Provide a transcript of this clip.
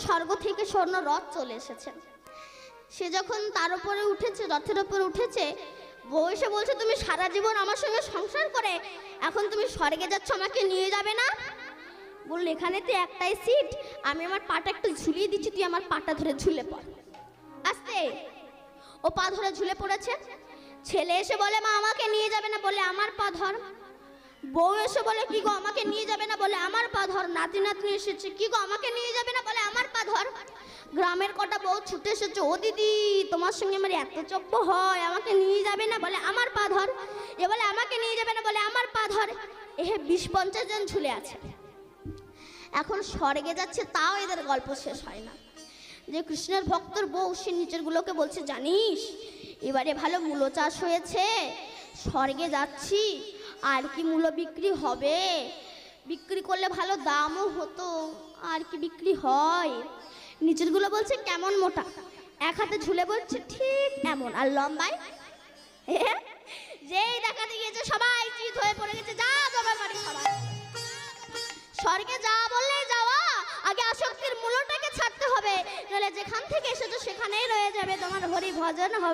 স্বর্গ থেকে স্বর্ণ রথ চলে এসেছে। সে যখন তার উপরে উঠেছে, রথের উপরে উঠেছে, বউ এসে বলছে তুমি সারা জীবন আমার সঙ্গে সংসার করে এখন তুমি স্বর্গে যাচ্ছ, আমাকে নিয়ে যাবে না? বলল এখানে তো একটাই সিট, আমি আমার পাটা একটু ঝুলিয়ে দিচ্ছি, তুই আমার পাটা ধরে ঝুলে পড়। আস্তে ও পা ধরে ঝুলে পড়েছে। ছেলে এসে বলে মা আমাকে নিয়ে যাবে না, বলে আমার পা ধর। বউ এসে বলে কি গো আমাকে নিয়ে যাবে না, বলে আমার পা ধর। নাতি নাতনি এসেছে, কি গো আমাকে নিয়ে যাবে না, বলে আমার পা ধর। গ্রামের কটা বউ ছুটে এসেছে, ও দিদি তোমার সঙ্গে আমার এত চপ্প হয়, আমাকে নিয়ে যাবে না, বলে আমার পা ধর। এ বলে আমাকে নিয়ে যাবে না, বলে আমার পা ধর। এ 20-50 জন ঝুলে আছে। এখন স্বর্গে যাচ্ছে, তাও এদের গল্প শেষ হয় না। যে কৃষ্ণের ভক্তর বউ সে নিচের গুলোকে বলছে জানিস এবারে ভালো মূলো চাষ হয়েছে, স্বর্গে যাচ্ছি, আর কি মূলো বিক্রি হবে, বিক্রি করলে ভালো দামও হতো, আর কি বিক্রি হয়? নিচের গুলো বলছে কেমন মোটা? এক হাতে ঝুলে বলছে ঠিক এমন, আর লম্বায় যেই দেখাতে গিয়েছে সবাই চিত হয়ে পড়ে গেছে, যা জমা বাড়ি সবাই। স্বর্গে যা বললে যাওয়া, আগে আসক্তির মূলটাকে ছাড়তে হবে, নাহলে যেখান থেকে এসেছো সেখানেই রয়ে যাবে, তোমার হরি ভজন হবে।